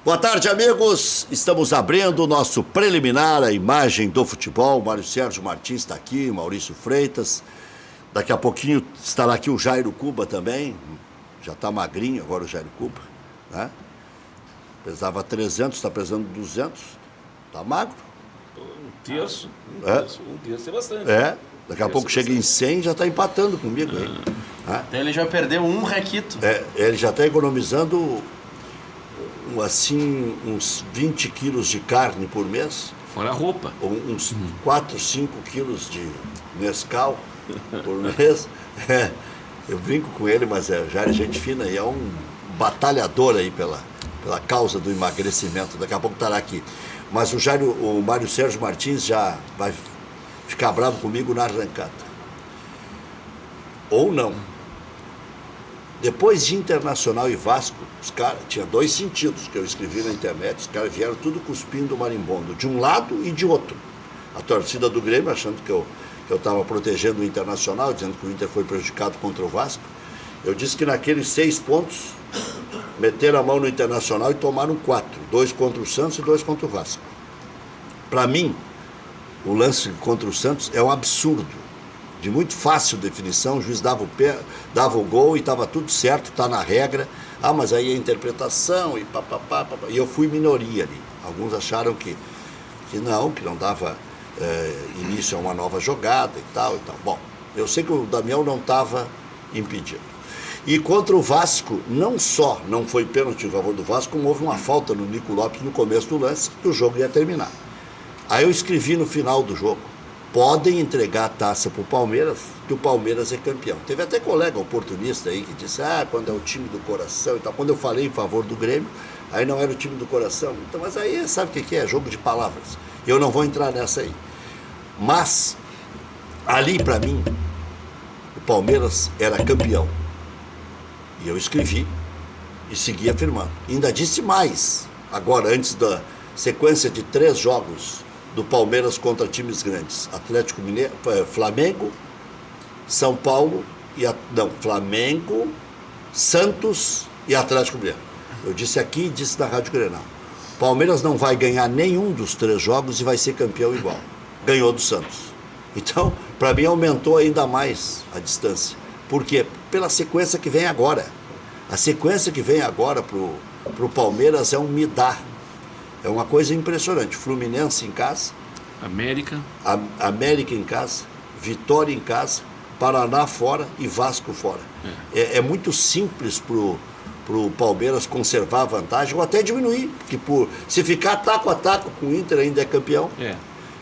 Boa tarde, amigos. Estamos abrindo o nosso preliminar, a imagem do futebol. Mário Sérgio Martins está aqui, Maurício Freitas. Daqui a pouquinho estará aqui o Jairo Cuba também. Já está magrinho agora o Jairo Cuba, né? Pesava 300, está pesando 200. Está magro. Um terço é bastante. Daqui a pouco chega em 100 e já está empatando comigo aí. Então ele já perdeu um requito. Ele já está economizando assim, uns 20 quilos de carne por mês. Fora a roupa. Uns 4, 5 quilos de Nescau por mês. Eu brinco com ele, mas já é gente fina e é um batalhador aí pela causa do emagrecimento. Daqui a pouco estará aqui. Mas o Mário Sérgio Martins já vai ficar bravo comigo na arrancada. Ou não. Depois de Internacional e Vasco, os caras, tinha 2 sentidos que eu escrevi na internet, os caras vieram tudo cuspindo o marimbondo, de um lado e de outro. A torcida do Grêmio, achando que eu estava protegendo o Internacional, dizendo que o Inter foi prejudicado contra o Vasco. Eu disse que naqueles 6 pontos, meteram a mão no Internacional e tomaram 4. 2 contra o Santos e 2 contra o Vasco. Para mim, o lance contra o Santos é um absurdo. De muito fácil definição, o juiz dava o gol e estava tudo certo, está na regra. Mas aí a interpretação e papapá. E eu fui minoria ali. Alguns acharam que não dava início a uma nova jogada e tal. Bom, eu sei que o Damião não estava impedido. E contra o Vasco, não só não foi pênalti em favor do Vasco, como houve uma falta no Nico Lopes no começo do lance, que o jogo ia terminar. Aí eu escrevi no final do jogo: podem entregar a taça para o Palmeiras, que o Palmeiras é campeão. Teve até colega oportunista aí que disse, quando é o time do coração e tal. Quando eu falei em favor do Grêmio, aí não era o time do coração. Então, mas aí sabe o que é? Jogo de palavras. Eu não vou entrar nessa aí. Mas, ali para mim, o Palmeiras era campeão. E eu escrevi e segui afirmando. E ainda disse mais, agora, antes da sequência de 3 jogos do Palmeiras contra times grandes. Atlético Mineiro, Flamengo, São Paulo Flamengo, Santos e Atlético Mineiro. Eu disse aqui e disse na Rádio Grenal. Palmeiras não vai ganhar nenhum dos 3 jogos e vai ser campeão igual. Ganhou do Santos. Então, para mim, aumentou ainda mais a distância. Por quê? Pela sequência que vem agora. A sequência que vem agora pro Palmeiras é um me dá. É uma coisa impressionante. Fluminense em casa. América em casa. Vitória em casa. Paraná fora e Vasco fora. É muito simples pro Palmeiras conservar a vantagem ou até diminuir. Porque se ficar taco a taco com o Inter ainda é campeão.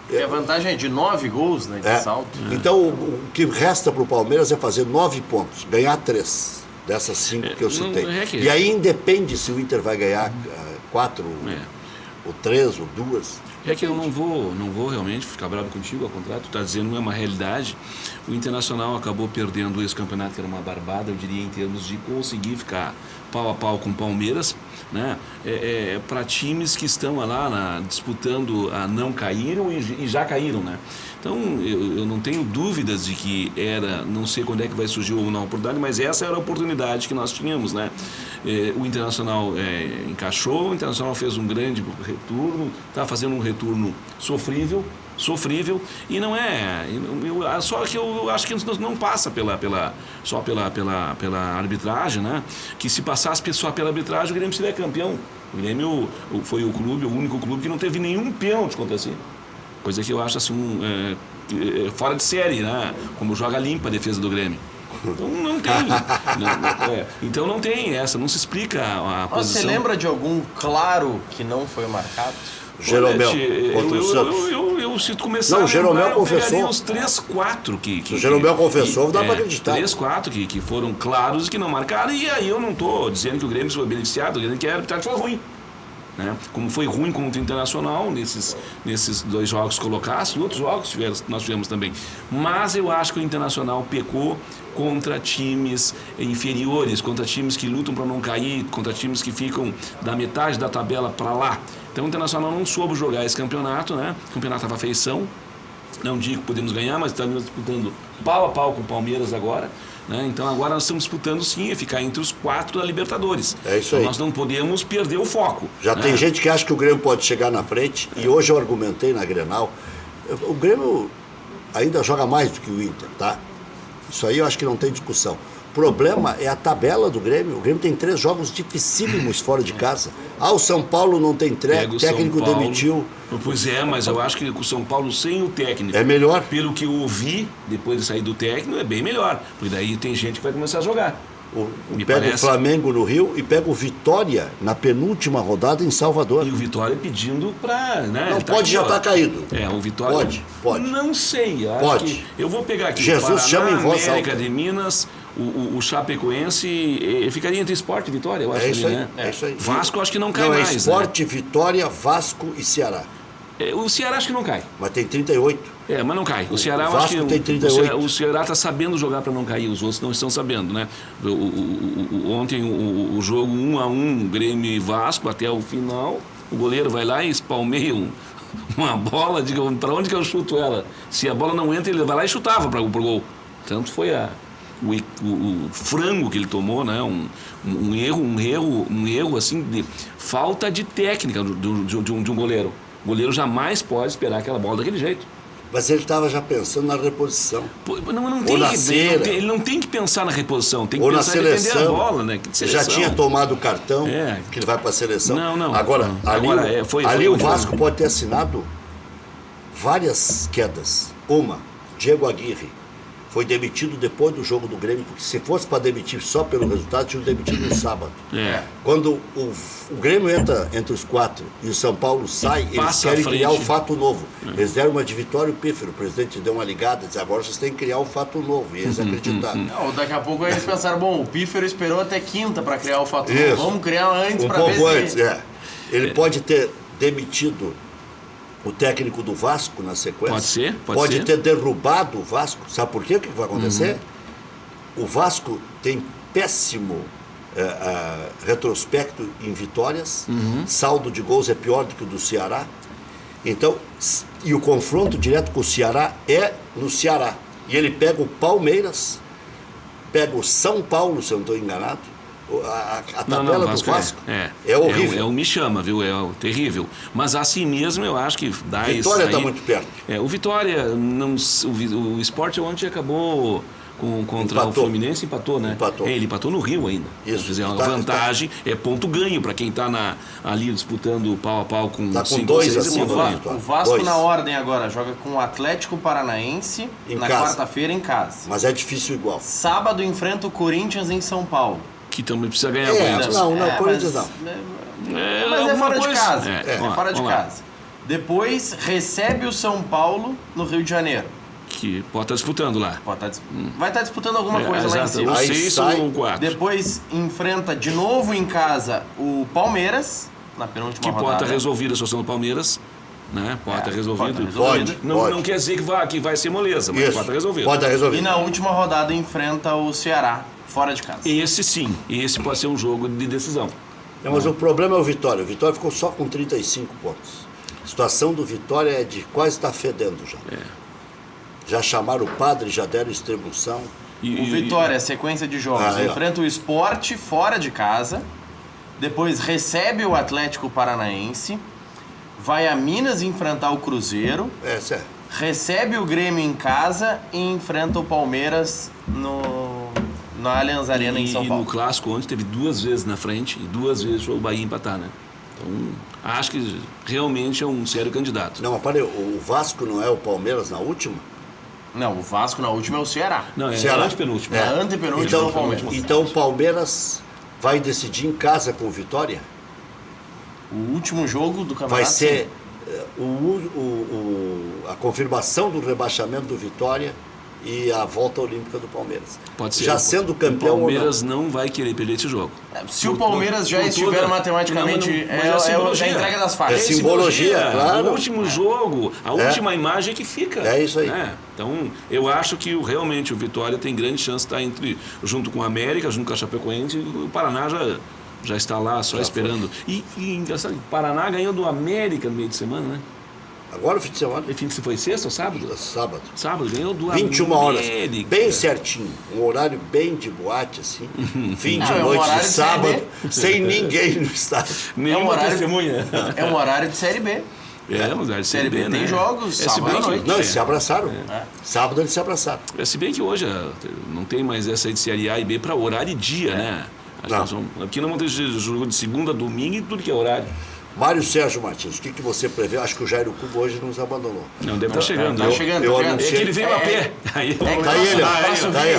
E a vantagem é de 9 gols, né, de salto. Então o que resta pro Palmeiras é fazer 9 pontos. Ganhar 3 dessas 5 que eu citei. E aí independe se o Inter vai ganhar 4... ou 3, ou 2. É que eu não vou realmente ficar bravo contigo, ao contrário, tu está dizendo, não é uma realidade. O Internacional acabou perdendo esse campeonato, que era uma barbada, eu diria, em termos de conseguir ficar pau a pau com o Palmeiras, né? Para times que estão lá disputando a não caíram e já caíram, né? Então, eu não tenho dúvidas de que não sei quando é que vai surgir uma oportunidade, mas essa era a oportunidade que nós tínhamos, né? O Internacional encaixou, o Internacional fez um grande retorno, está fazendo um retorno sofrível, e não só que eu acho que não passa só pela arbitragem, né? Que se passasse só pela arbitragem, o Grêmio seria campeão. O Grêmio foi o único clube que não teve nenhum pênalti contra si. Coisa que eu acho assim, fora de série, né? Como joga limpa a defesa do Grêmio. Então não tem. Então não tem essa, não se explica a posição. Você lembra de algum claro que não foi marcado? Jeromel contra o Santos. Se tu começar o Jeromel confessou. Os 3, 4 que o Jeromel confessou, dá para acreditar. 3, 4 que foram claros e que não marcaram. E aí eu não estou dizendo que o Grêmio foi beneficiado, dizendo que a arbitragem foi ruim. Né? Como foi ruim contra o Internacional nesses 2 jogos que colocasse, e outros jogos nós tivemos também. Mas eu acho que o Internacional pecou contra times inferiores, contra times que lutam para não cair, contra times que ficam da metade da tabela para lá. Então o Internacional não soube jogar esse campeonato, né? O campeonato estava feição. Não digo que podemos ganhar, mas estamos disputando pau a pau com o Palmeiras agora. né? Então agora nós estamos disputando sim, ficar entre os 4 da Libertadores. É isso então, aí. nós não podemos perder o foco. Já né? tem gente que acha que o Grêmio pode chegar na frente, e hoje eu argumentei na Grenal. O Grêmio ainda joga mais do que o Inter, tá? Isso aí eu acho que não tem discussão. O problema é a tabela do Grêmio. O Grêmio tem 3 jogos dificílimos fora de casa. O São Paulo não tem Pega o técnico São Paulo. demitiu. Pois é, mas eu acho que o São Paulo sem o técnico, É melhor. pelo que eu ouvi, depois de sair do técnico, é bem melhor. Porque daí tem gente que vai começar a jogar. Me Pega parece. o Flamengo no Rio e pega o Vitória na penúltima rodada em Salvador. E o Vitória pedindo pra... Né, Não, ele pode aqui, já ó. estar caído. O Vitória... Pode. Não sei. Acho Pode. que eu vou pegar aqui Jesus o Paraná, chama em voz América alta. de Minas, o Chapecoense, ficaria entre Sport e Vitória, eu acho. É isso ali, aí, né? é isso aí. Vasco eu acho que não cai Não, é mais. Sport, Vitória, Vasco e Ceará. Né? O Ceará acho que não cai. Mas tem 38. Mas não cai. O Ceará, eu Vasco acho que tem 38. o Ceará está sabendo jogar para não cair, os outros não estão sabendo, né? Ontem o jogo 1-1, Grêmio e Vasco até o final, o goleiro vai lá e espalmeia uma bola, diga, para onde que eu chuto ela? Se a bola não entra, ele vai lá e chutava para o gol. Tanto foi o frango que ele tomou, né? Um erro assim de falta de técnica de um goleiro. O goleiro jamais pode esperar aquela bola daquele jeito. Mas ele estava já pensando na reposição. Não tem na que, cera. ele não tem que pensar na reposição, tem que Ou na pensar em defender seleção. a bola, né? Que Já tinha tomado o cartão É. que ele vai para a seleção. Não. Agora, ali, Agora, foi o onde Vasco foi. pode ter assinado várias quedas. Uma, Diego Aguirre foi demitido depois do jogo do Grêmio, porque se fosse para demitir só pelo resultado, tinha demitido no sábado. Quando o Grêmio entra entre os 4 e o São Paulo sai, eles Passa à querem frente. criar um fato novo. Eles deram uma de Vitória e Pífero. O presidente deu uma ligada, disse, agora vocês têm que criar um fato novo. E eles acreditaram. Não, daqui a pouco eles pensaram, bom, o Pífero esperou até quinta para criar o fato Isso. novo. Vamos criar antes Um para ver pouco se... antes, Ele pode ter demitido o técnico do Vasco na sequência. Pode ser. Ter derrubado o Vasco. Sabe por quê? O que vai acontecer? O Vasco tem péssimo retrospecto em vitórias. Saldo de gols é pior do que o do Ceará. Então, e o confronto direto com o Ceará é no Ceará. E ele pega o Palmeiras, pega o São Paulo, se eu não estou enganado. A tabela do Vasco é horrível. É o me chama, viu? É terrível. Mas assim mesmo eu acho que dá isso. Vitória está muito perto. O Vitória, o Sport ontem acabou contra Empatou. o Fluminense, empatou, né? Empatou. Ele empatou no Rio ainda. Isso. Quer dizer, uma vantagem, é ponto ganho para quem está ali disputando pau a pau com Tá com 5 dois ou 6 acima pontos do ganho. Vitória. O Vasco 2. na ordem agora joga com o Atlético Paranaense Em na casa. quarta-feira em casa. Mas é difícil igual. Sábado enfrenta o Corinthians em São Paulo. Que também precisa ganhar É, Corinthians. não, Corinthians mas, não. Mas é alguma fora de coisa. casa. É, É fora de vamos lá. casa. Depois recebe o São Paulo no Rio de Janeiro. Que pode estar disputando lá. Vai estar disputando alguma coisa lá em Exato, cima. ou Aí 6 sai, ou 4. Depois enfrenta de novo em casa o Palmeiras, na penúltima Que pode rodada. estar resolvida a situação do Palmeiras. Né? Pode estar resolvido. pode estar resolvido. Não quer dizer que vai ser moleza, mas Isso. pode estar resolvido. Pode estar E resolvido. na última rodada enfrenta o Ceará, fora de casa. Esse sim, esse pode ser um jogo de decisão. Mas o problema é o Vitória. O Vitória ficou só com 35 pontos. A situação do Vitória é de quase estar fedendo já. Já chamaram o padre, já deram extremoção. O Vitória, sequência de jogos, enfrenta o Sport fora de casa, depois recebe o Atlético Paranaense, vai a Minas enfrentar o Cruzeiro, recebe o Grêmio em casa e enfrenta o Palmeiras na Allianz Arena em São E Paulo. no Clássico ontem teve 2 vezes na frente e 2 vezes o Bahia empatar, né? Então, acho que realmente é um sério candidato. Não, mas parei, o Vasco não é o Palmeiras na última? Não, o Vasco na última é o Ceará. Não, é Ceará. antepenúltimo. É antepenúltimo Então, do Palmeiras. então o Palmeiras vai decidir em casa com o Vitória? O último jogo do campeonato. Vai ser a confirmação do rebaixamento do Vitória e a volta olímpica do Palmeiras. Pode ser. Já sendo campeão o Palmeiras ou não vai querer perder esse jogo. Se o Palmeiras já estiver matematicamente, mas é a simbologia. entrega das faixas. É simbologia, claro. O último jogo, a última imagem é que fica. É isso aí. Né? Então, eu acho que realmente o Vitória tem grande chance de estar junto com o América, junto com a Chapecoense. O Paraná já está lá só esperando. E engraçado, o Paraná ganhou do América no meio de semana, né? Agora o fim de semana. E fim de foi sexta ou sábado? Sábado. Sábado, ganhou do 21 horas. América. Bem certinho. Um horário bem de boate, assim. Fim de Não, é um noite de horário de sábado, Série sem ninguém no estádio. Nenhuma horário- testemunha. É um horário de Série B. Mas a Série B tem jogos, se sábado bem à que- noite. Não, eles se abraçaram. Sábado eles se abraçaram. Se bem que hoje não tem mais essa de Série A e B para horário e dia, né? Aqui não vão ter jogo de segunda a domingo e tudo que é horário. Mário Sérgio Martins, o que você prevê? Acho que o Jairo Cubo hoje nos abandonou. Não, deve estar chegando. Tá chegando, eu tá chegando. É que ele veio a pé. Aí Tá ele, tá aí.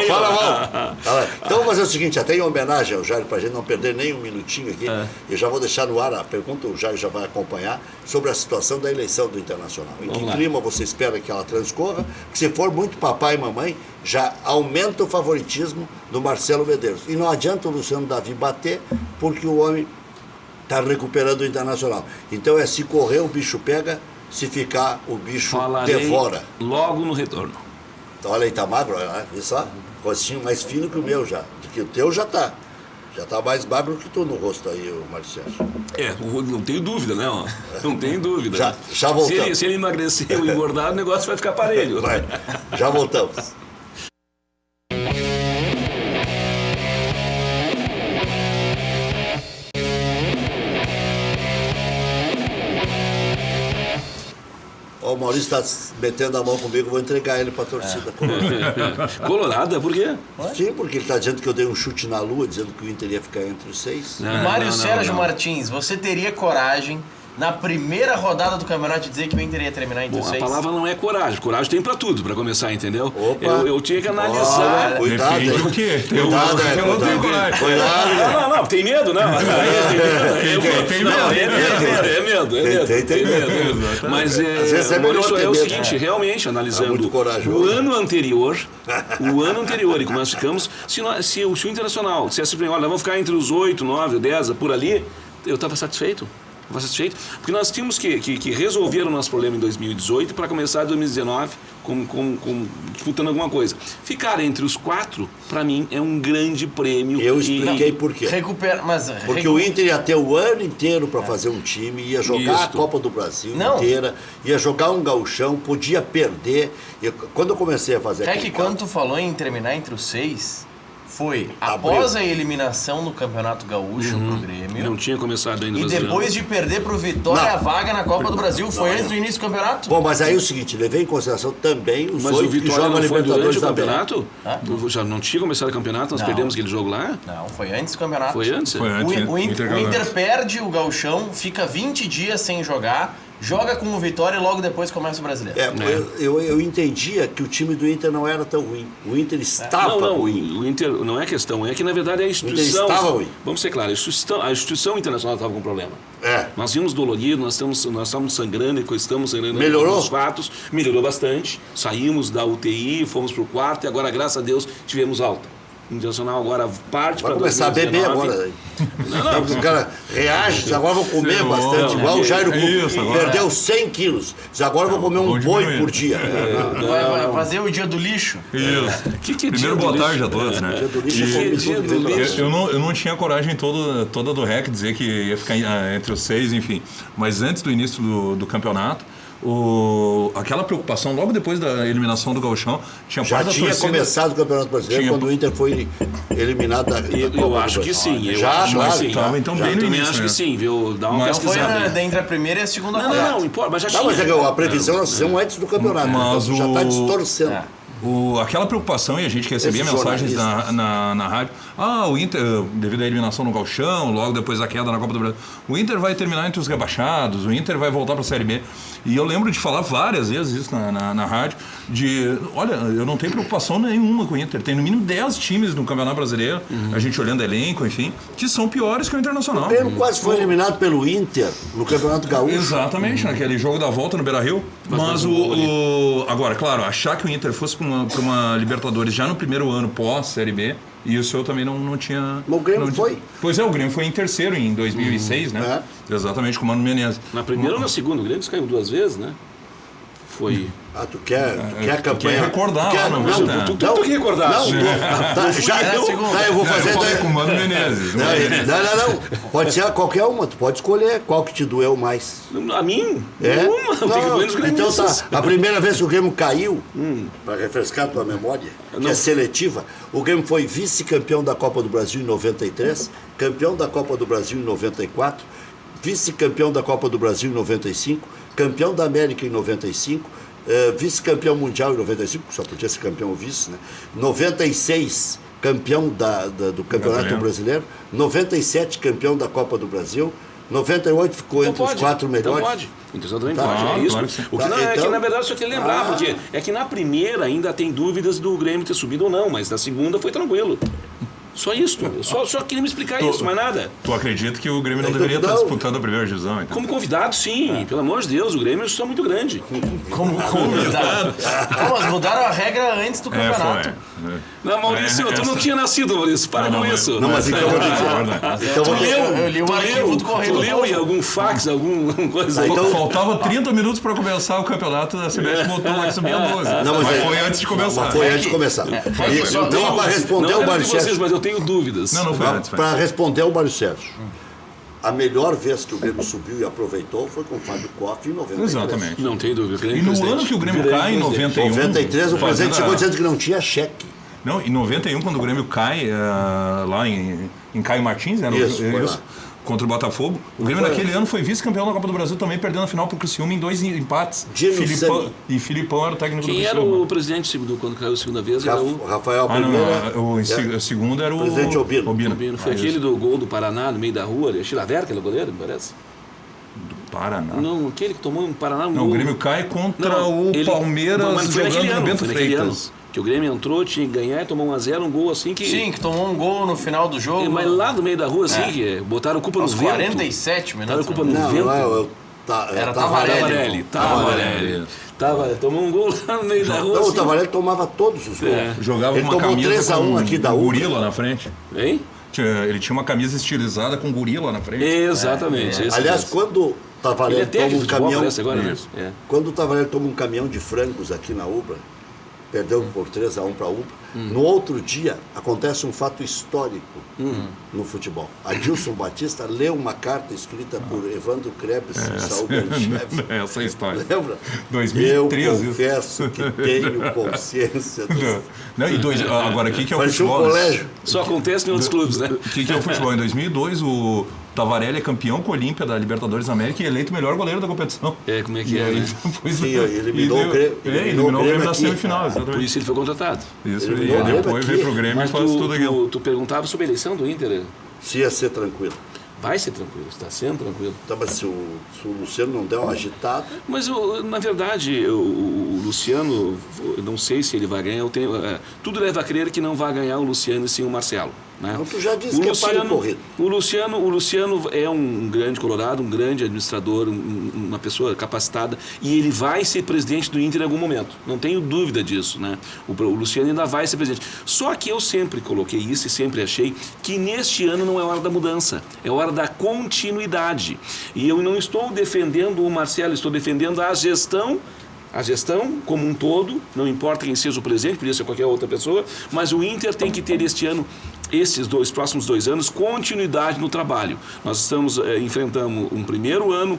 Fala mal. Então vamos fazer o seguinte, até em homenagem ao Jairo, para a gente não perder nem um minutinho aqui, eu já vou deixar no ar a pergunta, o Jairo já vai acompanhar, sobre a situação da eleição do Internacional. Em que clima você espera que ela transcorra? Porque se for muito papai e mamãe, já aumenta o favoritismo do Marcelo Medeiros. E não adianta o Luciano Davi bater, porque o homem está recuperando o Internacional. Então se correr o bicho pega, se ficar o bicho devora. Logo no retorno. Então, olha aí, tá magro, olha lá, viu só? Rostinho mais fino que o meu já. Porque o teu já tá. Já tá mais magro que tu no rosto aí, o Marcelo. Não tenho dúvida, né? Não tenho dúvida. Já voltamos. Se ele emagrecer ou engordar, o negócio vai ficar parelho. Vai. Já voltamos. Ó, o Maurício está metendo a mão comigo, vou entregar ele para a torcida colorada. Colorada, por quê? Sim, porque ele está dizendo que eu dei um chute na lua, dizendo que o Inter ia ficar entre os 6. Mário Sérgio Martins, você teria coragem na primeira rodada do campeonato de dizer que o Inter ia terminar entre os 6? A palavra não é coragem. Coragem tem pra tudo, pra começar, entendeu? Opa. Eu tinha que analisar. Cuidado, Depende hein? do quê? Cuidado, Eu não tenho coragem. Cuidado, Não, tem medo, não. Tem medo. Tem medo. Mas Às vezes é melhor Maurício, ter é o medo. seguinte, realmente, analisando muito corajoso. o ano anterior, e como nós ficamos, se o Internacional dissesse bem, olha, vamos ficar entre os 8, 9, 10, por ali, eu estava satisfeito. Porque nós tínhamos que resolver o nosso problema em 2018 para começar em 2019 disputando alguma coisa. Ficar entre os 4, para mim, é um grande prêmio. Eu expliquei por quê. Porque o Inter ia ter o ano inteiro para fazer um time, ia jogar a Copa do Brasil inteira, ia jogar um gauchão, podia perder. Quando eu comecei a fazer que quando tu falou em terminar entre os 6... Foi após a eliminação no Campeonato Gaúcho pro Grêmio. Não tinha começado ainda. E depois de perder pro Vitória a vaga na Copa do Brasil. Foi antes do início do campeonato. Bom, mas aí é o seguinte, levei em consideração também os 8 que jogam a Libertadores da campeonato. Já não tinha começado o campeonato, nós perdemos aquele jogo lá? Não, foi antes do campeonato. Foi antes? O Inter perde o Gauchão, fica 20 dias sem jogar, joga com o Vitória e logo depois começa o Brasileiro. Eu entendia que o time do Inter não era tão ruim. O Inter estava ruim. O Inter não é questão, é que na verdade a instituição... O Inter estava ruim. Vamos ser claros, a instituição internacional estava com problema. Nós vimos dolorido, nós estamos sangrando e estamos sangrando. Melhorou? Os fatos, melhorou bastante. Saímos da UTI, fomos para o quarto e agora, graças a Deus, tivemos alta. O Internacional agora parte para 2019. Vai começar a beber agora. Não, os caras reagem, agora vão comer bastante. Igual o Jairo perdeu 100 quilos. Agora vão comer um boi por dia. Vai fazer o dia do lixo. Isso. Primeiro, boa tarde a todos, né? Eu não tinha coragem toda do REC dizer que ia ficar entre os 6, enfim. Mas antes do início do campeonato, aquela preocupação logo depois da eliminação do Gauchão já tinha começado o Campeonato Brasileiro quando o Inter foi eliminado da Copa. Eu acho que sim. Estava então bem no início. Acho que sim, viu? Dá uma pesquisada. Foi entre a primeira e a segunda rodada. Não importa, mas já tinha. Mas a previsão nós fizemos antes do campeonato. Mas já está distorcendo. Aquela preocupação, e a gente recebia mensagens na rádio, o Inter, devido à eliminação no Gauchão, logo depois da queda na Copa do Brasil, o Inter vai terminar entre os rebaixados, o Inter vai voltar para a Série B. E eu lembro de falar várias vezes isso na rádio, olha, eu não tenho preocupação nenhuma com o Inter, tem no mínimo 10 times no Campeonato Brasileiro, a gente olhando elenco, enfim, que são piores que o Internacional. O Grêmio quase foi eliminado pelo Inter no Campeonato Gaúcho. Exatamente, naquele jogo da volta no Beira-Rio. Mas agora, claro, achar que o Inter fosse para uma Libertadores já no primeiro ano pós-Série B, isso eu também não tinha... Mas o Grêmio foi? Pois o Grêmio foi em terceiro em 2006, né? Exatamente, com o Mano Menezes. Na primeira ou na segunda? O Grêmio caiu 2 vezes, né? Foi... Tu quer a campanha? Tu quer recordar lá no Tu quer recordar? Eu vou fazer... Eu falei com o Mano Menezes. Não. Pode ser qualquer uma. Tu pode escolher qual que te doeu mais. A mim? Nenhuma. Então tá. A primeira vez que o Grêmio caiu, para refrescar a tua memória, que é seletiva, o Grêmio foi vice-campeão da Copa do Brasil em 93, campeão da Copa do Brasil em 94, vice-campeão da Copa do Brasil em 95, campeão da América em 95, vice-campeão mundial em 95, só podia ser campeão ou vice, né? 96, campeão do Campeonato Brasileiro, 97, campeão da Copa do Brasil, 98 ficou entre os 4 melhores. Então pode. Então também pode. É isso. Claro O que é que, na verdade, eu só queria lembrar, porque é que na primeira ainda tem dúvidas do Grêmio ter subido ou não, mas na segunda foi tranquilo. Só isso. Eu só queria me explicar isso, mais nada. Tu acredita que o Grêmio não deveria estar disputando a primeira divisão, então? Como convidado, sim. Pelo amor de Deus, o Grêmio é muito grande. Como convidado. Mas mudaram a regra antes do campeonato. Não, Maurício, tu não tinha nascido, Maurício. Para com isso. Não, mas então eu vou dizer. Eu li o arquivo do Correio. Tu leu em algum fax, alguma coisa? Então, faltava 30 minutos para começar o campeonato da CBF, botou lá que subia 12. Mas foi antes de começar. Foi antes de começar. Então, para responder o Mário Sérgio... Mas eu tenho dúvidas. Não foi antes. Para responder o Mário Sérgio, a melhor vez que o Grêmio subiu e aproveitou foi com o Fábio Koff em 93. Exatamente. Não tem dúvida. E no ano que o Grêmio cai, em 91... 93, o presidente chegou dizendo que não tinha cheque. Não, em 91, quando o Grêmio cai lá em Caio Martins, né? Isso. Contra o Botafogo. O Grêmio naquele ano foi vice-campeão da Copa do Brasil também, perdendo a final pro Criciúma em 2 empates. E Filipão era o técnico do Criciúma. Quem era o presidente quando caiu a segunda vez? Era o Rafael Primeira. O segundo era o presidente Obino. Foi aquele do gol do Paraná no meio da rua, Chilaver, aquele goleiro, me parece? Paraná. Não, aquele que tomou um Paraná no gol. O Grêmio cai contra o Palmeiras jogando no Bento Freitas. Que o Grêmio entrou, tinha que ganhar e tomou 1-0, um gol assim que... Sim, que tomou um gol no final do jogo. Mas lá no meio da rua, assim, que botaram culpa no vento. 47 minutos. Botaram culpa no vento. Era Tavarelli. Tomou um gol lá no meio da rua. Não, assim. O Tavarelli tomava todos os gols. Jogava ele uma tomou camisa 3-1 aqui da gorila na frente. Hein? Ele tinha uma camisa estilizada com gorila na frente. Exatamente. Aliás, quando o Tavarelli toma um caminhão... Quando o Tavarelli toma um caminhão de frangos aqui na Ubra, perdeu por 3-1 para a Ubra. No outro dia, acontece um fato histórico no futebol. Adilson Batista leu uma carta escrita por Evandro Krebs e Saul Berchev. Essa é a história. Lembra? 2013. Eu confesso que tenho consciência disso. Agora, o que é o futebol? Um colégio. Só acontece em outros clubes, né? O que é o futebol? Em 2002, o Tavarelli é campeão com a Olímpia da Libertadores da América e eleito o melhor goleiro da competição. Como é que é, né? Sim, eliminou o Grêmio na semifinal, exatamente. Por isso ele foi contratado. Isso, e depois veio pro Grêmio e faz tudo aquilo. Tu perguntava sobre a eleição do Inter. Se ia ser tranquilo. Vai ser tranquilo, está sendo tranquilo. Tá, mas se o Luciano não der uma agitada... Mas, na verdade, o Luciano, eu não sei se ele vai ganhar. Tudo leva a crer que não vai ganhar o Luciano e sim o Marcelo. Né? Não, tu já disse que é páreo corrido. O Luciano é um grande colorado, um grande administrador, uma pessoa capacitada, e ele vai ser presidente do Inter em algum momento. Não tenho dúvida disso, né? O Luciano ainda vai ser presidente. Só que eu sempre coloquei isso e sempre achei que neste ano não é hora da mudança, é hora da continuidade. E eu não estou defendendo o Marcelo, estou defendendo a gestão como um todo, não importa quem seja o presidente, podia ser qualquer outra pessoa, mas o Inter tem que ter este ano, próximos 2 anos, continuidade no trabalho. Nós enfrentamos um primeiro ano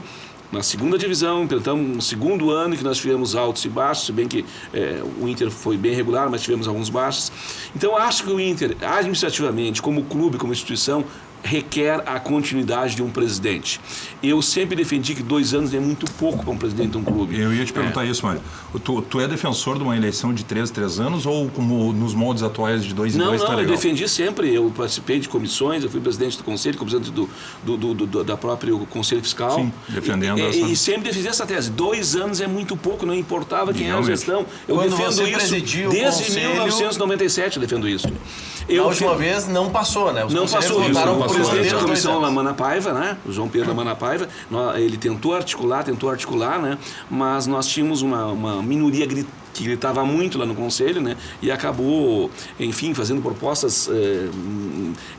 na segunda divisão, enfrentamos um segundo ano em que nós tivemos altos e baixos, se bem que o Inter foi bem regular, mas tivemos alguns baixos. Então, acho que o Inter, administrativamente, como clube, como instituição, requer a continuidade de um presidente. Eu sempre defendi que 2 anos é muito pouco para um presidente de um clube. Eu ia te perguntar isso, Mário. Tu é defensor de uma eleição de 3 anos ou como nos moldes atuais de 2 em 2 tá legal? Eu defendi sempre. Eu participei de comissões, eu fui presidente do conselho, presidente da própria Conselho Fiscal. Sim, defendendo e sempre defendi essa tese. 2 anos é muito pouco, não importava quem era a gestão. Eu defendo isso desde 1997, eu defendo isso. A última vez não passou, né? Não passou. Votaram O presidente da comissão, Lamana Paiva, né? O João Pedro Lamana Paiva, ele tentou articular, né? Mas nós tínhamos uma minoria que que gritava muito lá no Conselho, né? E acabou, enfim, fazendo propostas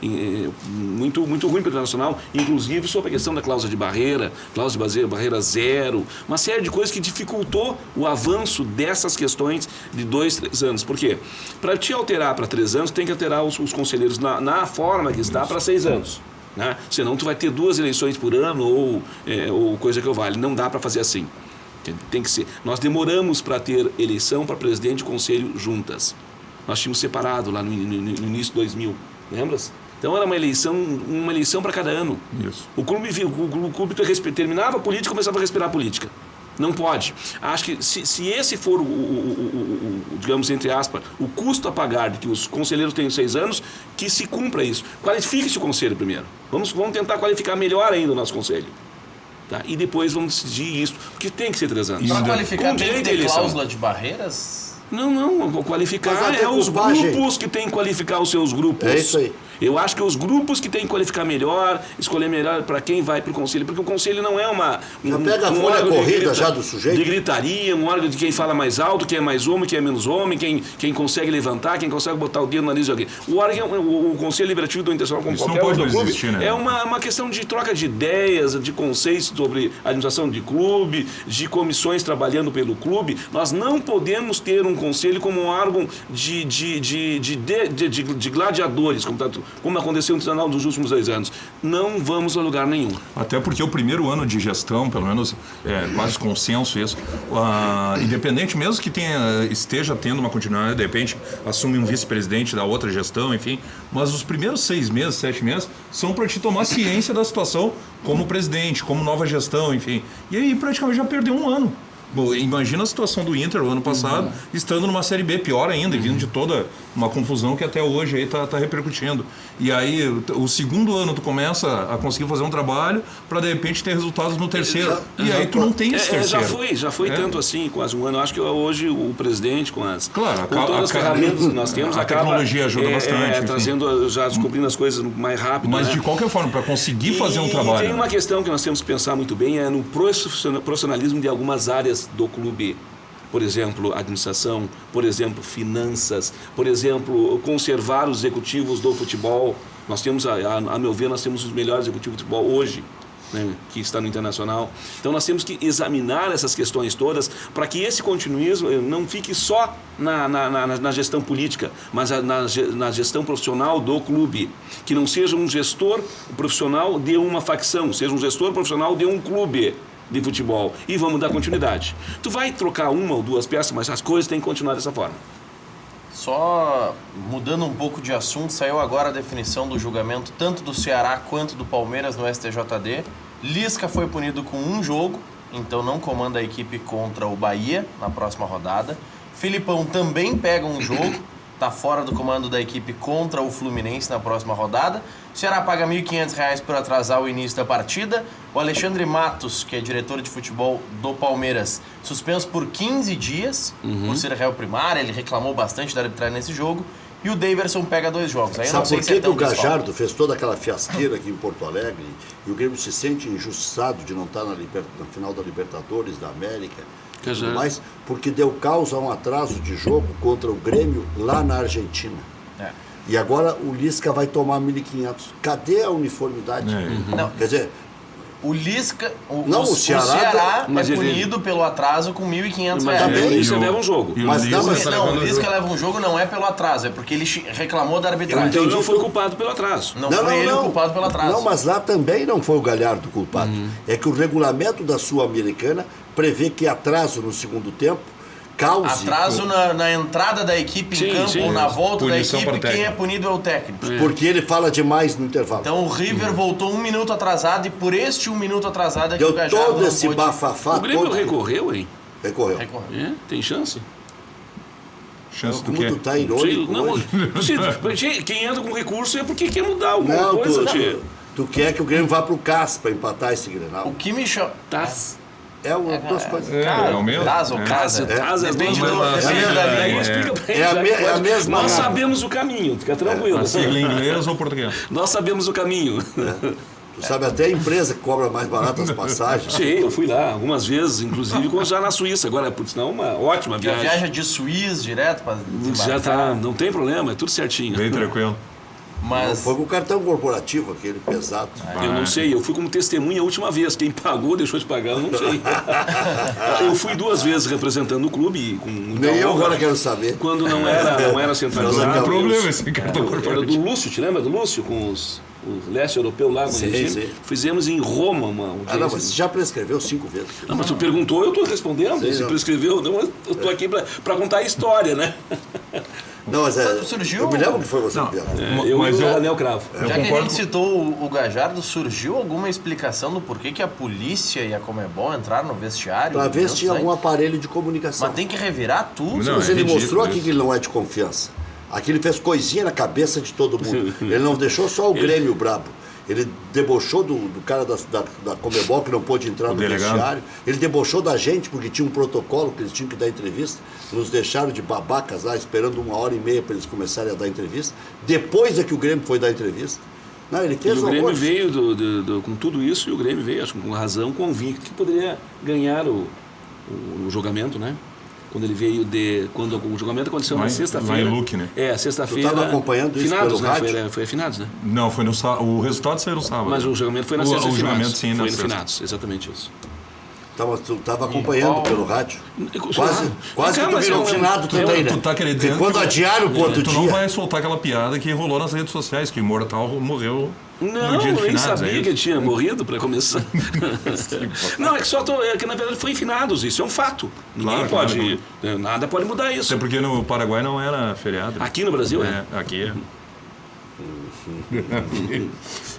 muito ruins para o Internacional, inclusive sobre a questão da cláusula de barreira zero, uma série de coisas que dificultou o avanço dessas questões de 2, 3 anos. Por quê? Para te alterar para 3 anos, tem que alterar os conselheiros na forma que está para 6 anos. Né? Senão tu vai ter 2 eleições por ano ou coisa que eu vale. Não dá para fazer assim. Tem que ser. Nós demoramos para ter eleição para presidente e conselho juntas. Nós tínhamos separado lá no início de 2000, lembras? Então era uma eleição para cada ano. Isso. O clube terminava a política e começava a respirar a política. Não pode. Acho que se esse for digamos, entre aspas, o custo a pagar de que os conselheiros tenham 6 anos, que se cumpra isso. Qualifique-se o conselho primeiro. Vamos tentar qualificar melhor ainda o nosso conselho. Tá? E depois vamos decidir isso, porque tem que ser 3 anos. Para qualificar tem que ter cláusula de barreiras? Não. Qualificar é os grupos que têm que qualificar os seus grupos. É isso aí. Eu acho que os grupos que têm que qualificar melhor, escolher melhor para quem vai para o conselho, porque o conselho não é pega a folha corrida já do sujeito. De gritaria, um órgão de quem fala mais alto, quem é mais homem, quem é menos homem, quem consegue levantar, quem consegue botar o dedo no nariz de alguém. O Conselho Liberativo do Internacional, como qualquer outro clube, existir, né? É uma questão de troca de ideias, de conceitos sobre administração de clube, de comissões trabalhando pelo clube. Nós não podemos ter um conselho como um órgão de gladiadores, como aconteceu no Internacional nos últimos 2 anos. Não vamos a lugar nenhum. Até porque o primeiro ano de gestão, pelo menos quase consenso isso, independente mesmo que esteja tendo uma continuidade, de repente assume um vice-presidente da outra gestão, enfim, mas os primeiros 6 meses, 7 meses, são para te tomar ciência da situação como presidente, como nova gestão, enfim. E aí praticamente já perdeu 1 ano. Bom, imagina a situação do Inter o ano passado, estando numa Série B, pior ainda, e vindo de toda uma confusão que até hoje aí tá repercutindo. E aí, o segundo ano tu começa a conseguir fazer um trabalho para de repente ter resultados no terceiro. E aí tu não tem esse terceiro. Já foi tanto assim, quase 1 ano. Acho que hoje o presidente, com todas as ferramentas que nós temos, a tecnologia ajuda bastante. Trazendo, já descobrindo as coisas mais rápido. Mas de qualquer forma, para conseguir fazer um trabalho. E tem uma questão que nós temos que pensar muito bem, é no profissionalismo de algumas áreas do clube. Por exemplo, administração, por exemplo, finanças, por exemplo, conservar os executivos do futebol. Nós temos, a meu ver, nós temos os melhores executivos de futebol hoje, né, que está no Internacional. Então nós temos que examinar essas questões todas para que esse continuismo não fique só na gestão política, mas na gestão profissional do clube. Que não seja um gestor profissional de uma facção, seja um gestor profissional de um clube de futebol. E vamos dar continuidade. Tu vai trocar 1 ou 2 peças, mas as coisas têm que continuar dessa forma. Só mudando um pouco de assunto, saiu agora a definição do julgamento tanto do Ceará quanto do Palmeiras no STJD. Lisca foi punido com 1 jogo, então não comanda a equipe contra o Bahia na próxima rodada. Filipão também pega um jogo, está fora do comando da equipe contra o Fluminense na próxima rodada. O Ceará paga R$ 1.500 por atrasar o início da partida. O Alexandre Matos, que é diretor de futebol do Palmeiras, suspenso por 15 dias por ser réu primário. Ele reclamou bastante da arbitragem nesse jogo. E o Daverson pega 2 jogos. Aí sabe por que o Gajardo fez toda aquela fiasqueira aqui em Porto Alegre e o Grêmio se sente injustiçado de não estar na final da Libertadores, da América e tudo mais? Porque deu causa a um atraso de jogo contra o Grêmio lá na Argentina. E agora o Lisca vai tomar 1.500. Cadê a uniformidade? Não. Quer dizer, o Lisca, o Ceará é punido pelo atraso com R$ 1.500. Também isso leva um jogo. O Lisca leva um jogo não é pelo atraso, é porque ele reclamou da arbitragem. Então ele não foi culpado pelo atraso. Não foi ele o culpado pelo atraso. Não, mas lá também não foi o Galhardo culpado. É que o regulamento da Sul-Americana prevê que atraso no segundo tempo cause... Atraso na entrada da equipe em campo ou na volta punição da equipe, quem é punido é o técnico. Porque ele fala demais no intervalo. Então o River voltou 1 minuto atrasado e por este 1 minuto atrasado é que deu o Gajardo todo esse bafafá. O Grêmio recorreu, hein? Recorreu. Tem chance? Chance do como quê? tu tá irônico quem entra com recurso é porque quer mudar alguma coisa. Tu quer que o Grêmio vá pro CAS para empatar esse Grenal. O que me chama... É uma duas coisas. É o mesmo? Casa ou casa? Depende é a mesma. Nós sabemos o caminho, fica tranquilo. A sigla em inglês ou português? Nós sabemos o caminho. Tu sabe até a empresa que cobra mais barato as passagens. Sim, eu fui lá algumas vezes, inclusive já na Suíça. Agora, por sinal, uma ótima Já viagem. viaja de Suíça direto para Já tá, não tem problema, é tudo certinho. Bem tranquilo. Mas Foi com o cartão corporativo, aquele pesado. Eu não sei, eu fui como testemunha a última vez. Quem pagou, deixou de pagar, eu não sei. Eu fui 2 vezes representando o clube. Com Nem eu agora quero saber. Quando não era centralizado. Não tem problema esse cartão Era corporativo. do Lúcio, te lembra do Lúcio? Com o leste europeu lá. Sim, sim. Fizemos em Roma uma audiência. Não, mas você já prescreveu 5 vezes. Não, mas tu perguntou, eu estou respondendo. Sim, Você não. prescreveu, não, eu estou aqui para contar a história, né? Não, mas Surgiu- eu me lembro que foi você Não. que viu. Eu Mas e o eu- Anel Cravo. Eu já que a concordo gente citou o Gajardo, surgiu alguma explicação do porquê que a polícia e a Comebol entraram no vestiário? Para ver se Não tinha sei. algum aparelho de comunicação. Mas tem que revirar tudo. Não, Mas é ele ridículo mostrou aqui isso. que ele não é de confiança. Aqui ele fez coisinha na cabeça de todo mundo. Ele não deixou só o Grêmio brabo. Ele debochou do cara da Comebol, que não pôde entrar no delegado. vestiário. Ele debochou da gente, porque tinha um protocolo que eles tinham que dar entrevista. Nos deixaram de babacas lá, esperando 1h30 para eles começarem a dar entrevista. Depois é que o Grêmio foi dar entrevista. Não, ele E fez o Grêmio horrores. veio com tudo isso, e o Grêmio veio, acho que com razão, convicto que poderia ganhar o julgamento, né? Quando ele veio quando o julgamento aconteceu Lá na em- sexta-feira. lá em Luque, né? É, sexta-feira. Tu tava acompanhando isso finados, pelo né? rádio? Foi finados, né? Não, foi no sábado. O resultado saiu no sábado. Mas o julgamento foi na O sexta. julgamento, finados. sim, na foi no sexta. finados, exatamente isso. Tu estava acompanhando qual- pelo rádio. Quase Calma, que tu virou assim, finado também, né? Tu tá querendo Porque dizer quando que- adiaram pro outro Tu não dia... vai soltar aquela piada que rolou nas redes sociais, que o Imortal morreu Não, no dia eu de nem finados. sabia é que ele isso? tinha morrido para começar. Não, é que na verdade foi em finados, isso é um fato. Ninguém Claro, pode. Nada pode mudar isso. Até porque no Paraguai não era feriado. Aqui no Brasil é. Aqui é.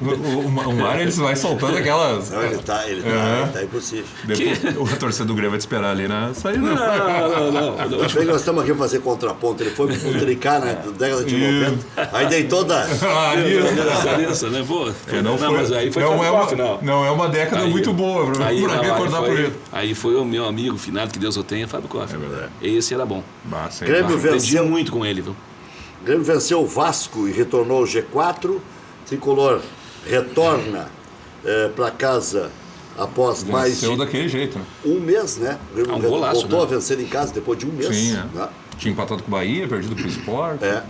O Mário ele vai soltando aquelas. Não, ele tá impossível. Depois, a torcida do Grêmio vai te esperar ali na saída. Não. Acho que nós estamos aqui para fazer contraponto. Ele foi me futricar na década de 90. Aí dei toda... Cabeça, né? Pô, Não, foi, mas aí foi não, é Falcão, afinal. não é uma década Aí- muito boa para Aí, não, recordar por ele. aí foi o meu amigo finado, que Deus o tenha, Fábio Koff. É verdade. Esse era bom. Grêmio Aprendi venceu. muito com ele, viu? Grêmio venceu o Vasco e retornou ao G4. Tricolor retorna para casa após mais Venceu de daquele jeito, né? um mês, né? O Grêmio Um golaço, voltou né? a vencer em casa depois de um mês. Sim, é. Né? Tinha empatado com o Bahia, perdido pro Sport. É.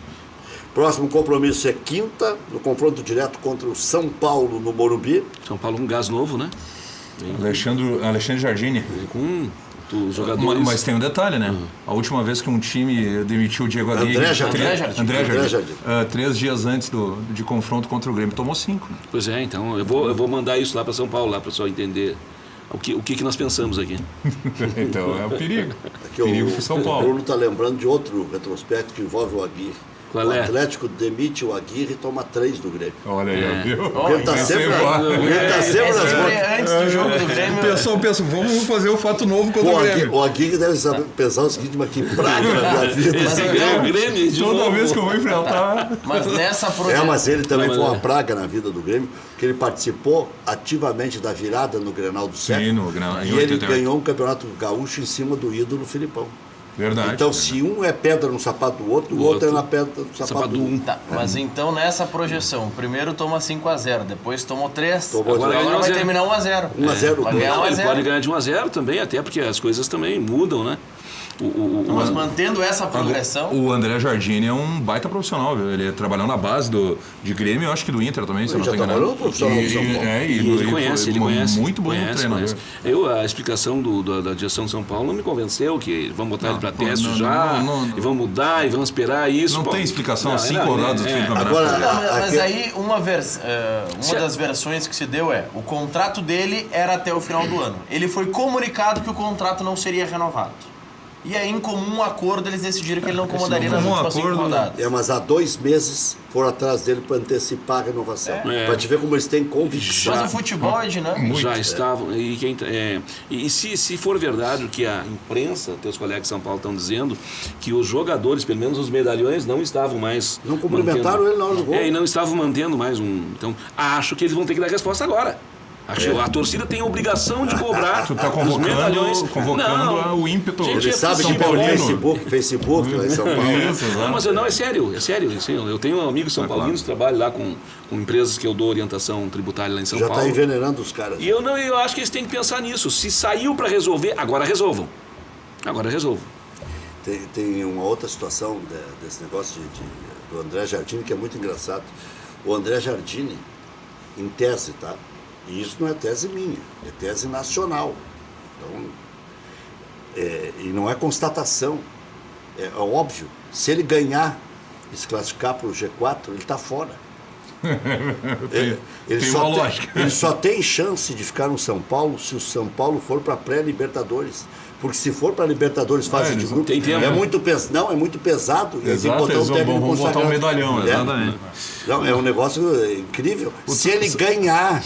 Próximo compromisso é quinta, no confronto direto contra o São Paulo no Morumbi. São Paulo um gás novo, né? Alexandre Jardine. Com os jogadores. Mas tem um detalhe, né? A última vez que um time demitiu o Diego Aguirre... André Jardim. André André Jardim. 3 dias antes de confronto contra o Grêmio, tomou 5. Né? Pois é, então eu vou mandar isso lá para São Paulo, lá para o pessoal entender o que nós pensamos aqui. Então é um perigo. Aqui Perigo o pro São O Paulo. Bruno está lembrando de outro retrospecto que envolve o Aguirre. Qual o é? Atlético demite o Aguirre e toma 3 do Grêmio. Olha aí, viu? O Grêmio está sempre, nas Sempre antes do jogo do Grêmio. O pessoal pensa, vamos fazer um fato novo contra o Grêmio. O Aguirre deve pensar o seguinte, mas que praga na minha vida. Esse é o Grêmio de Toda novo. vez que eu vou enfrentar... Mas nessa projeção. Mas ele também Não, foi mas uma praga na vida do Grêmio, porque ele participou ativamente da virada no Grenal do século. Sim, no Grenal, em E ele 88. ganhou um campeonato gaúcho em cima do ídolo Filipão. Verdade. Então, se um é pedra no sapato do outro, o outro é na pedra no sapato do um. Tá, mas então nessa projeção, primeiro toma 5-0, depois tomou 3, Tomou agora, três. vai 1-0. terminar 1-0. 1-0, Vai ganhar Não, ele 1-0. pode ganhar de 1-0 também, até porque as coisas também mudam, né? Mas mantendo essa progressão. O André Jardine é um baita profissional, viu? Ele trabalhou na base de Grêmio, eu acho que do Inter também, se eu Ele não já estou enganado. trabalhou profissional no São Paulo. É, E ele conhece, foi ele conhece. Muito bom conhece, treinador. conhece. A explicação da direção de São Paulo não me convenceu, que vamos botar ele para teste não, já, não. e vamos mudar, e vamos esperar isso. Não Pô, tem explicação não, a 5 rodadas do fim do campeonato. Agora, Não, mas aqui- aí uma das versões que se deu é: o contrato dele era até o final do ano. Ele foi comunicado que o contrato não seria renovado. E aí, em comum acordo, eles decidiram que ele não comandaria nas comum últimas 5 acordo, rodadas. mas há 2 meses foram atrás dele para antecipar a renovação. Para te ver como eles têm convicção. Mas o futebol é dinâmico. Já estavam. E se for verdade o que a imprensa, teus colegas de São Paulo estão dizendo, que os jogadores, pelo menos os medalhões, não estavam mais. Não cumprimentaram ele na hora do gol. E não estavam mantendo mais um. Então, acho que eles vão ter que dar resposta agora. A torcida tem a obrigação de cobrar. Tu tá os medalhões. convocando o ímpeto. Ele sabe que Paulino. Facebook lá em São Paulo. Isso, Não, mas é sério. Assim, eu tenho amigos são paulinos que trabalham lá com empresas que eu dou orientação tributária lá em São Paulo. Já está envenenando os caras. E eu acho que eles têm que pensar nisso. Se saiu para resolver, agora resolvam. Tem uma outra situação desse negócio do André Jardine que é muito engraçado. O André Jardine, em tese, tá? E isso não é tese minha, é tese nacional. Então, e não é constatação. É óbvio, se ele ganhar e se classificar para o G4, ele está fora. Ele só tem chance de ficar no São Paulo se o São Paulo for para pré-Libertadores. Porque se for para Libertadores fase de grupo, é muito pesado. Exato, eles vão botar um medalhão, exatamente. Não, é um negócio incrível. Se ele ganhar,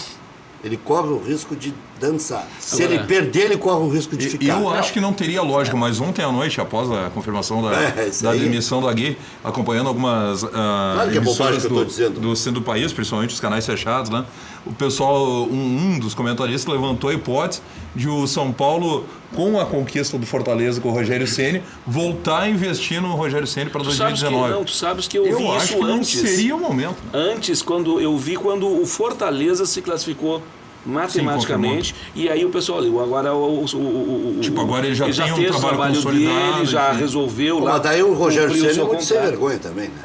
ele corre o risco de dançar. Se ele perder, ele corre o risco de ficar. Eu acho que não teria lógica, mas ontem à noite, após a confirmação da demissão do Agui, acompanhando algumas claro que é bobagem que eu tô dizendo. do centro do país, principalmente os canais fechados, né? O pessoal, um dos comentaristas levantou a hipótese de o São Paulo, com a conquista do Fortaleza com o Rogério Ceni, voltar a investir no Rogério Ceni para 2019. Tu sabes que eu vi acho isso que não antes. Seria o momento. Antes, quando o Fortaleza se classificou matematicamente, e aí o pessoal ali, agora agora ele já tem fez um trabalho consolidado, dele, já resolveu lá. Mas daí o Rogério Ceni é muito sem vergonha também, né?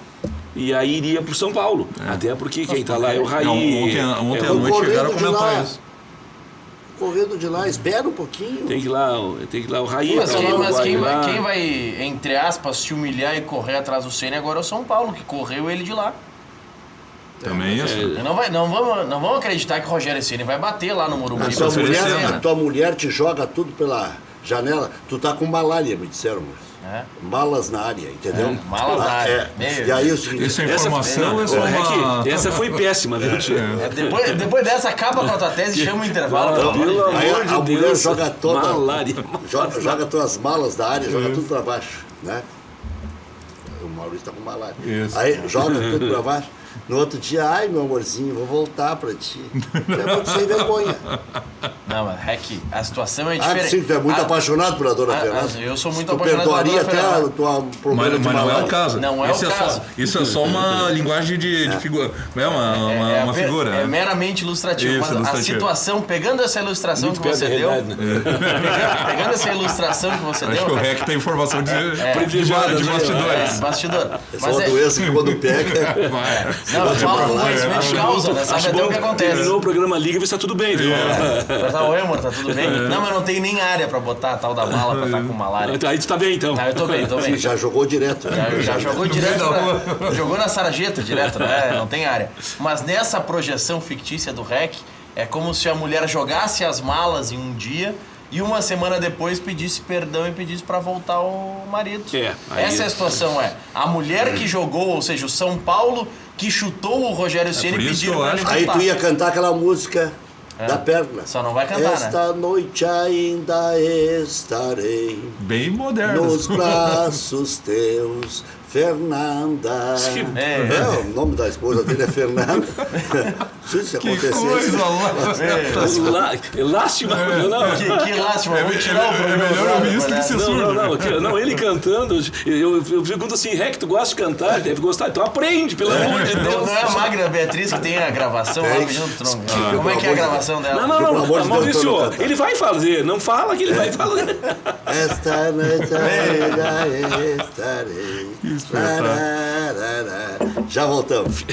E aí iria pro São Paulo. Até porque quem tá lá é o Raí. Ontem à noite chegaram a comentar isso. Correndo de lá, espera um pouquinho. Tem que ir lá o Raí. Mas quem vai, entre aspas, se humilhar e correr atrás do Ceni agora é o São Paulo, que correu ele de lá. Também isso. Não vamos acreditar que o Rogério Ceni vai bater lá no Morumbi. A tua mulher te joga tudo pela janela. Tu tá com malária, me disseram, mas. Malas na área, entendeu? Malas na área. E aí o seguinte, essa informação essa foi péssima, viu, tio? Depois dessa, acaba com a tua tese e chama o intervalo. Aí a mulher joga toda. Malária. Joga tuas malas da área, joga tudo pra baixo, né? O Maurício tá com malária. Isso. Aí joga tudo pra baixo. No outro dia, ai meu amorzinho, vou voltar pra ti. É muito sem vergonha. Não, mas é que a situação é diferente. Sim, tu é muito apaixonado pela dona Fernanda. Eu sou muito apaixonado pela dona Fernanda. Tu perdoaria até o teu problema de malária. Mas não é o caso. Não é o caso. Isso é só uma linguagem de figura. É uma figura. É meramente ilustrativo. Isso, mas a situação, pegando essa ilustração muito que você deu... Pegando essa ilustração que você deu... Acho que o REC tem informação de bastidores. Bastidor. É uma doença que quando pega... Não, fala com conhecimento de causa, né? Sabe até o que acontece. Terminou o programa Liga e vê se tá tudo bem, viu? Oi, amor, tá tudo bem? Não, mas não tem nem área pra botar a tal da mala pra estar com malária. Aí tu tá bem, então. Tá, eu tô bem. Já jogou direto. Já jogou direto. Jogou na sarjeta direto, né? Não tem área. Mas nessa projeção fictícia do REC, é como se a mulher jogasse as malas em um dia e uma semana depois pedisse perdão e pedisse pra voltar o marido. Essa é a situação, a mulher que jogou, ou seja, o São Paulo que chutou o Rogério Ceni e pediu pra ele voltar. Aí tu ia cantar aquela música da perna. Só não vai cantar, Esta noite ainda estarei bem moderno. Nos braços teus, Fernanda. O nome da esposa dele é Fernanda. Se acontecesse. Lástima. Que lástima. Vamos tirar o programa. É melhor ouvir isso do que ser surdo. Não, ele cantando. Eu pergunto assim, Rec, tu gosta de cantar? Ele deve gostar. Então aprende, pelo amor de Deus. Não é a Magna Beatriz que tem a gravação lá pedindo Como é que é a gravação dela? Não, Maurício, ele vai fazer. Não fala que ele vai falar. Esta noite ainda estarei. Já voltamos.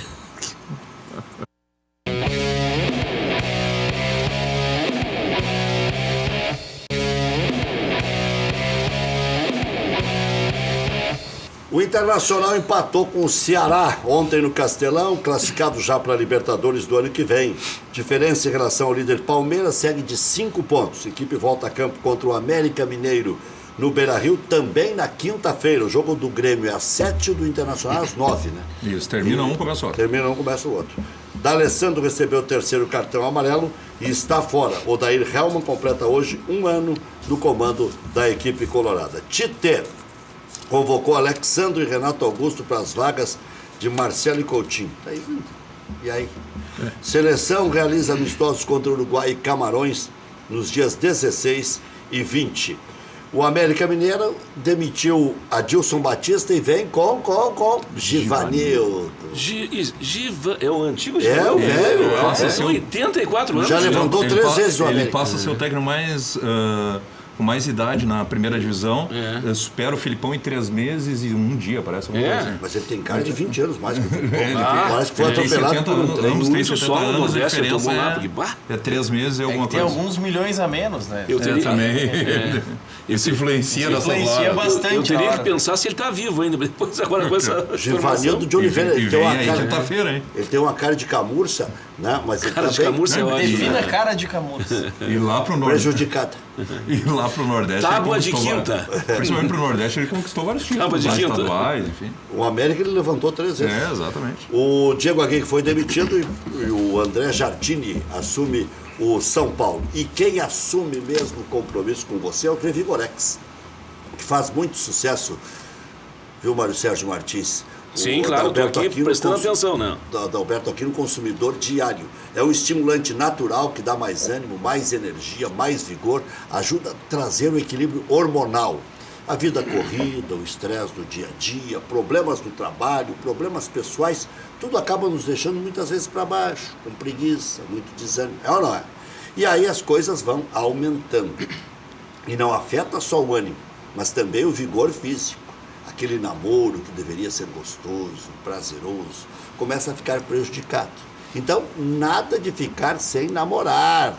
O Internacional empatou com o Ceará ontem no Castelão, classificado já para a Libertadores do ano que vem. Diferença em relação ao líder Palmeiras segue de 5 pontos. A equipe volta a campo contra o América Mineiro no Beira-Rio, também na quinta-feira. O jogo do Grêmio é às 7 e do Internacional às 9, né? Isso, termina um, começa o outro. Termina um, começa o outro. D'Alessandro recebeu o terceiro cartão amarelo e está fora. Odair Hellmann completa hoje 1 ano no comando da equipe colorada. Tite convocou Alexandre e Renato Augusto para as vagas de Marcelo e Coutinho. Tá aí, E aí? Seleção realiza amistosos contra Uruguai e Camarões nos dias 16 e 20. O América Mineiro demitiu Adilson Batista e vem com Givanildo. É o antigo Givanildo? É o velho. É 84 anos. Já levantou 3 vezes o América. Ele passa a ser o técnico com mais idade na primeira divisão. Supera o Filipão em 3 meses e 1 dia, parece. Mas ele tem cara de 20 anos mais que o Filipão. Parece que foi atropelado por um trem. Ambos têm 70 anos, a diferença lá, é 3 meses e alguma coisa. Tem alguns milhões a menos, né? Eu teria, também. Isso influencia nessa influencia bastante. Eu teria que pensar se ele está vivo ainda. Depois agora com essa Givanildo de Oliveira. Ele tem uma cara, quinta-feira, hein? Ele tem uma cara de camurça, né? Mas ele cara de camurça é ótimo. Defina a cara de camurça. E lá pro Nordeste. Prejudicada. E lá pro Nordeste. Tábua de quinta. Principalmente pro Nordeste, ele conquistou vários títulos. Tábua de quinta. Estaduais, enfim. O América ele levantou 3 vezes. Exatamente. O Diego Aguirre foi demitido e o André Jardini assume o São Paulo. E quem assume mesmo o compromisso com você é o Revigorex, que faz muito sucesso, viu, Mário Sérgio Martins? Sim, claro, estou aqui prestando atenção, né? Adalberto Aquino, consumidor diário. É um estimulante natural que dá mais ânimo, mais energia, mais vigor, ajuda a trazer o equilíbrio hormonal. A vida corrida, o estresse do dia a dia, problemas do trabalho, problemas pessoais, tudo acaba nos deixando muitas vezes para baixo, com preguiça, muito desânimo. É ou não é? E aí as coisas vão aumentando. E não afeta só o ânimo, mas também o vigor físico. Aquele namoro que deveria ser gostoso, prazeroso, começa a ficar prejudicado. Então, nada de ficar sem namorar.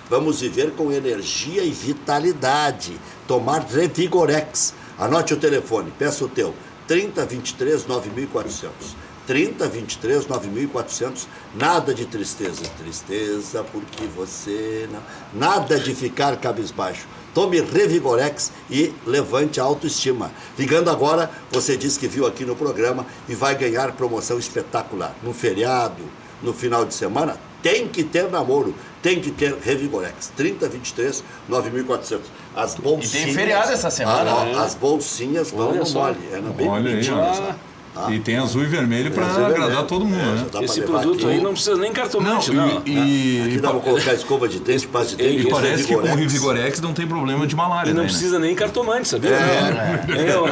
Vamos viver com energia e vitalidade. Tomar Revigorex. Anote o telefone, peça o teu. 3023 9400. 3023 9400. Nada de tristeza. Tristeza porque você não... Nada de ficar cabisbaixo. Tome Revigorex e levante a autoestima. Ligando agora, você diz que viu aqui no programa e vai ganhar promoção espetacular. No feriado, no final de semana, tem que ter namoro, tem que ter Revigorex. 3023 9400. As bolsinhas... E tem feriado essa semana, né? As bolsinhas vão no mole. É bem bonitinho. E tem azul e vermelho para agradar todo mundo, né? Esse produto aí não precisa nem cartomante, não. Aqui dá para colocar escova de dente, pasta de dente. E parece que com o Revigorex não tem problema de malária, e não precisa nem cartomante, sabia?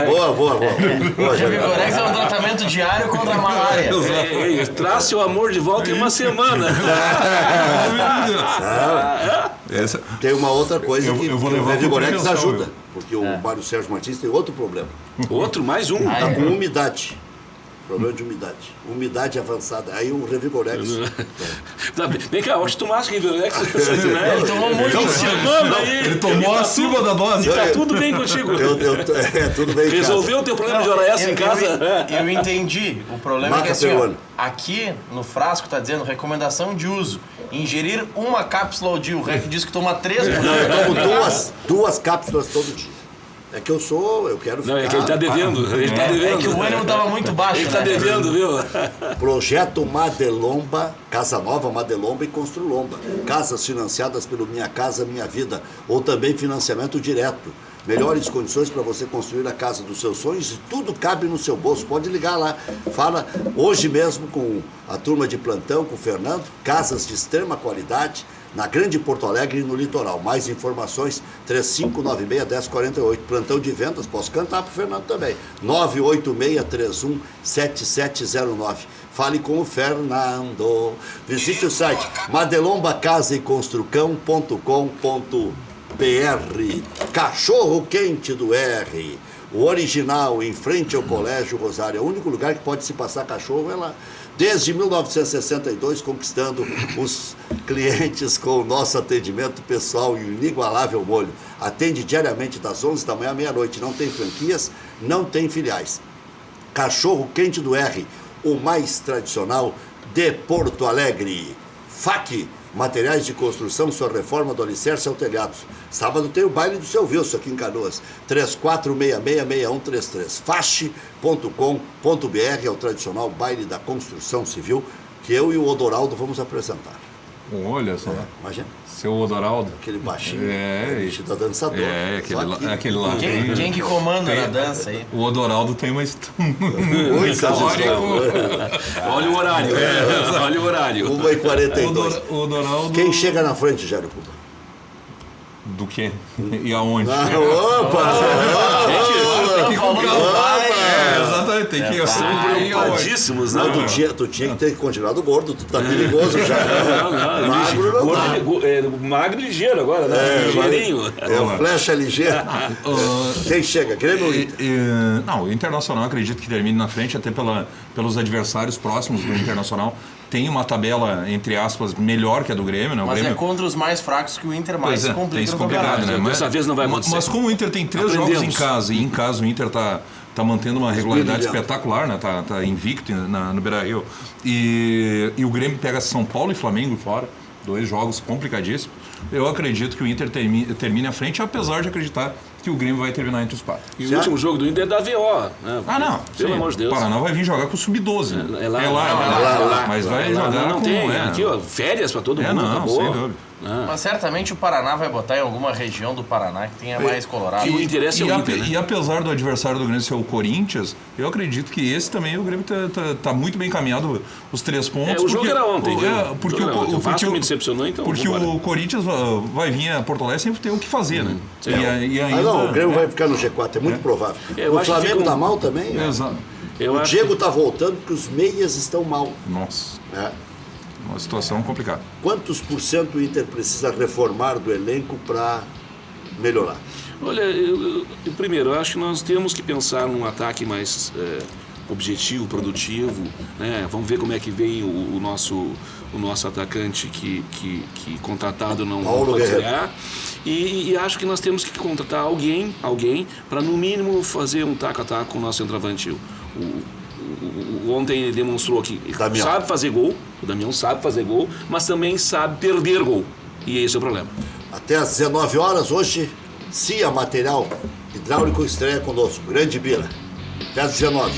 Boa. O Revigorex é um tratamento diário contra a malária. Trace o amor de volta em uma semana. Tem uma outra coisa que o Revigorex ajuda. Viu? Porque o Mário Sérgio Martins tem outro problema. Outro? Mais um? Está com umidade. Problema de umidade. Umidade avançada. Aí o Revigorex... Vem cá, hoje tu tomasse Revigorex. Ele tomou muito de semana aí. Ele tomou acima da dose. E tá tudo bem contigo. Tudo bem. Resolveu o teu problema de hora extra em casa? Eu entendi. O problema é que assim, aqui no frasco tá dizendo recomendação de uso. Ingerir uma cápsula ao dia. O REC diz que toma 3 por dia. Eu tomo duas cápsulas todo dia. É que eu quero ficar... Não, é que ele tá devendo. É que o ânimo tava muito baixo. Ele tá devendo, viu? Projeto Madelomba, Casa Nova Madelomba e Construlomba. Casas financiadas pelo Minha Casa Minha Vida. Ou também financiamento direto. Melhores condições para você construir a casa dos seus sonhos e tudo cabe no seu bolso. Pode ligar lá. Fala hoje mesmo com a turma de plantão, com o Fernando. Casas de extrema qualidade na Grande Porto Alegre e no litoral. Mais informações, 3596-1048. Plantão de vendas, posso cantar para o Fernando também. 98631-7709. Fale com o Fernando. Visite o site madelombacasaeconstrucão.com.br. Cachorro Quente do R. O original, em frente ao Colégio Rosário. É o único lugar que pode se passar cachorro é lá. Desde 1962, conquistando os clientes com o nosso atendimento pessoal e o inigualável molho. Atende diariamente das 11 da manhã à meia-noite. Não tem franquias, não tem filiais. Cachorro Quente do R, o mais tradicional de Porto Alegre. FAC, materiais de construção, sua reforma do alicerce ao telhado. Sábado tem o baile do seu Wilson aqui em Canoas. 34666133. Fache.com.br é o tradicional baile da construção civil que eu e o Odoraldo vamos apresentar. Olha só. Imagina. Seu Odoraldo. Aquele baixinho. Ele tá dançador. Aquele lá. Quem que comanda na dança aí? O Odoraldo tem uma Muita história. Olha o horário. Olha o horário. 1h42. O Odoraldo... Quem chega na frente, Jairo Cuba? Do quê? E aonde? Exatamente, tem que ir. São preocupadíssimos, né? Tu tinha que ter continuado gordo, tu tá perigoso já. Não, Magro não tá. Magro e ligeiro agora, né? Ligeirinho. É o flecha ligeira. Quem chega? Grêmio ou Inter? Não, o Internacional acredito que termine na frente, até pelos adversários próximos do Internacional. Tem uma tabela, entre aspas, melhor que a do Grêmio, né? O Mas Grêmio... é contra os mais fracos que o Inter mais se complica tem se no complicado, campeonato. né? Dessa vez não vai acontecer. Mas como o Inter tem 3 jogos em casa, e em casa o Inter tá mantendo uma regularidade espetacular, né? Tá invicto no Beira-Rio. E o Grêmio pega São Paulo e Flamengo fora, 2 jogos complicadíssimos. Eu acredito que o Inter termine à frente, apesar de acreditar que o Grêmio vai terminar entre os 4. E o último jogo do Inter é da VO. Né? Não. Pelo amor de Deus. O Paraná vai vir jogar com o Sub-12. É lá. Mas vai jogar não com... tem. Aqui, ó, férias pra todo mundo. Acabou. Sem dúvida. Mas certamente o Paraná vai botar em alguma região do Paraná que tenha mais colorado. E o interesse é o Inter, né? E apesar do adversário do Grêmio ser o Corinthians, eu acredito que esse também o Grêmio tá muito bem encaminhado, os 3 pontos. O jogo era ontem, viu? Porque o Vasco me decepcionou, então. Porque o Corinthians vai vir a Porto Alegre sempre ter o que fazer, né? E ainda... Não, o Grêmio vai ficar no G4, é muito provável. O Flamengo tá mal também. Exato. O Diego tá voltando porque os meias estão mal. Nossa. Uma situação complicada. Quantos por cento o Inter precisa reformar do elenco para melhorar? Olha, primeiro, eu acho que nós temos que pensar num ataque mais objetivo, produtivo, né? Vamos ver como é que vem o nosso atacante que contratado não pode estrear. E acho que nós temos que contratar alguém para no mínimo fazer um taco a taco com o nosso centroavante. Ontem ele demonstrou que sabe fazer gol, o Damião sabe fazer gol, mas também sabe perder gol. E esse é o problema. Até às 19 horas hoje, CIA Material Hidráulico estreia conosco. Grande Bira. Até às 19.